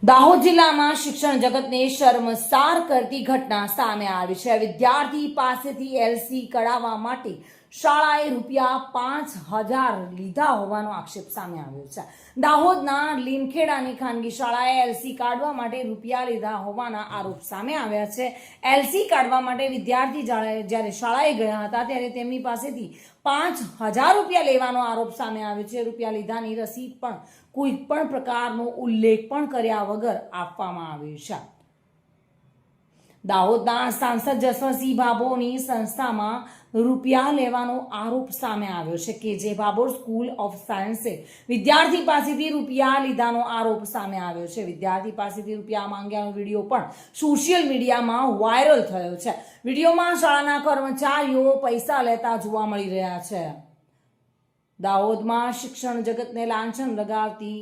દાહોદ જિલ્લામાં શિક્ષણ જગતને શર્મસાર કરતી ઘટના સામે આવી છે। વિદ્યાર્થી પાસેથી એલસી કઢાવવા માટે શાળાએ ₹5,000 લીધા હોવાનો આક્ષેપ સામે આવ્યો છે। દાહોદના લીમખેડાની ખાનગી શાળાએ એલસી કાઢવા માટે રૂપિયા લીધા હોવાના આરોપ સામે આવ્યા છે। એલસી કાઢવા માટે વિદ્યાર્થી જ્યારે શાળાએ ગયા હતા ત્યારે તેમની પાસેથી ₹5,000 લેવાનો આરોપ સામે આવ્યો છે। રૂપિયા લીધાની રસીદ પણ કોઈ પણ પ્રકારનો ઉલ્લેખ પણ કર્યા વગર આપવામાં આવ્યો છે। દાહોદના સાંસદ જસવંતસિંહ ભાભોરની સંસ્થામાં રૂપિયા લેવાનો આરોપ સામે આવ્યો છે। કેજે ભાભોર સ્કૂલ ઓફ સાયન્સે વિદ્યાર્થી પાસેથી રૂપિયા લીધાનો આરોપ સામે આવ્યો છે। વિદ્યાર્થી પાસેથી રૂપિયા માંગ્યાનો વિડીયો પણ સોશિયલ મીડિયામાં વાયરલ થયો છે। વિડીયોમાં શાળાના કર્મચારીઓ પૈસા લેતા જોવા મળી રહ્યા છે। દાહોદમાં શિક્ષણ જગતને લાંછન લગાવતી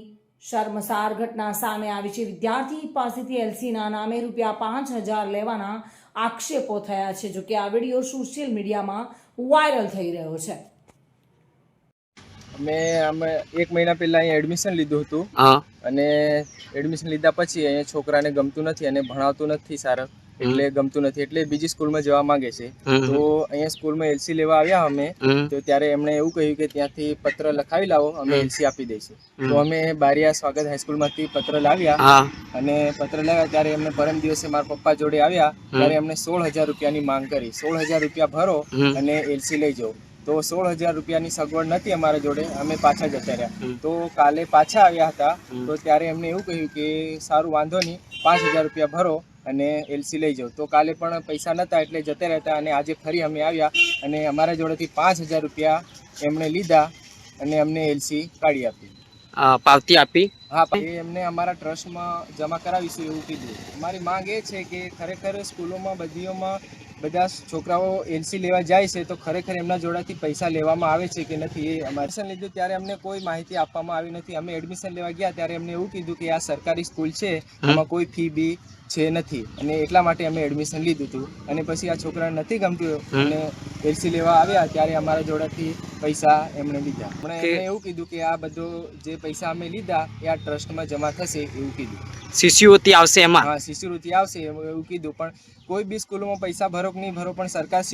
શર્મસાર ઘટના સામે આવી છે। વિદ્યાર્થી પાસેથી એલસીના નામે ₹5,000 લેવાના આક્ષેપો થયા છે। જો કે આ વિડીયો સોશિયલ મીડિયામાં વાયરલ થઈ રહ્યો છે। અમે 1 મહિના પહેલા અહીંયા એડમિશન લીધું હતું અને એડમિશન લીધા પછી અહીંયા છોકરાને ગમતું નથી અને ભણાવતું નથી સારું, એટલે ગમતું નથી એટલે બીજી સ્કૂલમાં જવા માંગે છે। તો અહીંયા સ્કૂલમાં એલસી લેવા આવ્યા અમે, તો ત્યારે એમણે એવું કહ્યું કે ત્યાંથી પત્ર લખાવી લાવો, અમે એલસી આપી દઈશું। તો અમે બારિયા સ્વાગત હાઈસ્કૂલમાંથી પત્ર લાવ્યા અને પત્ર લાવ્યા ત્યારે એમને પરમ દિવસે મારા પપ્પા જોડે આવ્યા ત્યારે એમને ₹16,000 માંગ કરી। ₹16,000 ભરો અને એલસી લઈ જાઓ। તો ₹16,000 સગવડ નથી અમારા જોડે, અમે પાછા જતા રહ્યા। તો કાલે પાછા આવ્યા હતા તો ત્યારે એમને એવું કહ્યું કે સારું વાંધો નહીં, ₹5,000 ભરો અને એલસી લઈ જાઓ। તો કાલે પણ પૈસા નહોતા એટલે જતા રહેતા અને આજે ફરી અમે આવ્યા અને અમારા જોડેથી ₹5,000 એમણે લીધા અને અમને એલસી કાઢી આપી। પાવતી આપી? હા, એમને અમારા ટ્રસ્ટમાં જમા કરાવીશું એવું કીધું। અમારી માંગ એ છે કે ખરેખર સ્કૂલોમાં બધીઓમાં બધા છોકરાઓ એલસી લેવા જાય છે તો ખરેખર એમના જોડેથી પૈસા લેવામાં આવે છે કે નથી એ અમારે એડમિશન લીધું ત્યારે અમને કોઈ માહિતી આપવામાં આવી નથી। અમે એડમિશન લેવા ગયા ત્યારે એમને એવું કીધું કે આ સરકારી સ્કૂલ છે, આમાં કોઈ ફી બી છે નથી અને એટલા માટે અમે એડમિશન લીધું હતું। અને પછી આ છોકરાને નથી ગમતું અને એલસી લેવા આવ્યા ત્યારે અમારા જોડેથી પૈસા એમણે લીધા। એમણે એવું કીધું કે આ બધો જે પૈસા અમે લીધા એ આ ટ્રસ્ટમાં જમા થશે એવું કીધું। શિષ્યવૃત્તિ આવશે એમાં? હા, શિષ્યવૃત્તિ આવશે એવું કીધું। પણ કોઈ બી સ્કૂલોમાં પૈસા ભરો કે નહીં ભરો પણ સરકાર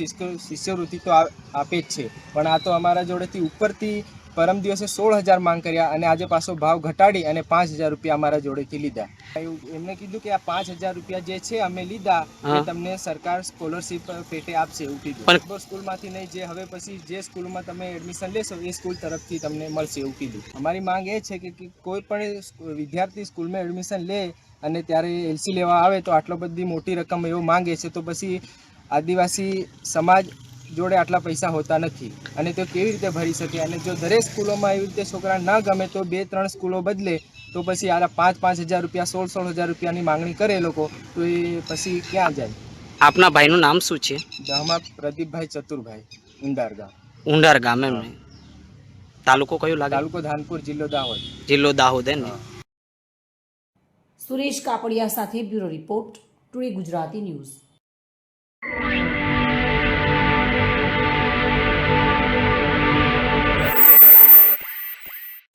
શિષ્યવૃત્તિ તો આપે જ છે। પણ આ તો અમારા જોડેથી ઉપરથી પરમ દિવસે 16,000 માંગ કર્યા અને આજે પાછો ભાવ ઘટાડી અને ₹5,000 અમારા જોડેથી લીધા। એમને કીધું કે આ ₹5,000 જે છે અમે લીધા એ તમને સરકાર સ્કોલરશીપ પેટે આપશે એવું કીધું। પણ સ્કૂલમાંથી નહીં, જે હવે પછી જે સ્કૂલમાં તમે એડમિશન લેશો એ સ્કૂલ તરફથી તમને મળશે એવું કીધું। અમારી માંગ એ છે કે કોઈ પણ વિદ્યાર્થી સ્કૂલમાં એડમિશન લે અને ત્યારે એલસી લેવા આવે તો આટલો બધી મોટી રકમ એવું માંગે છે તો પછી આદિવાસી સમાજ જોડે આટલા પૈસા હોતા નથી અને તે કેવી રીતે ભરી શકે? અને જો દરેક સ્કૂલોમાં એવી રીતે છોકરા ન ગમે તો 2-3 સ્કૂલો બદલે તો પછી આ ₹5,000 ₹16,000 માંગણી કરે લોકો તો એ પછી ક્યાં જાય? આપના ભાઈનું નામ શું છે? દહમા પ્રદીપભાઈ ચતુરભાઈ, ઉંડાર ગામ। ઉંડાર ગામ એમ ને? તાલુકો કયો લાગે? તાલુકો ધાનપુર, જિલ્લો દાહોદ। જિલ્લો દાહોદ એમ ને? સુરેશ કાપડિયા સાથે bureau report, today Gujarati news.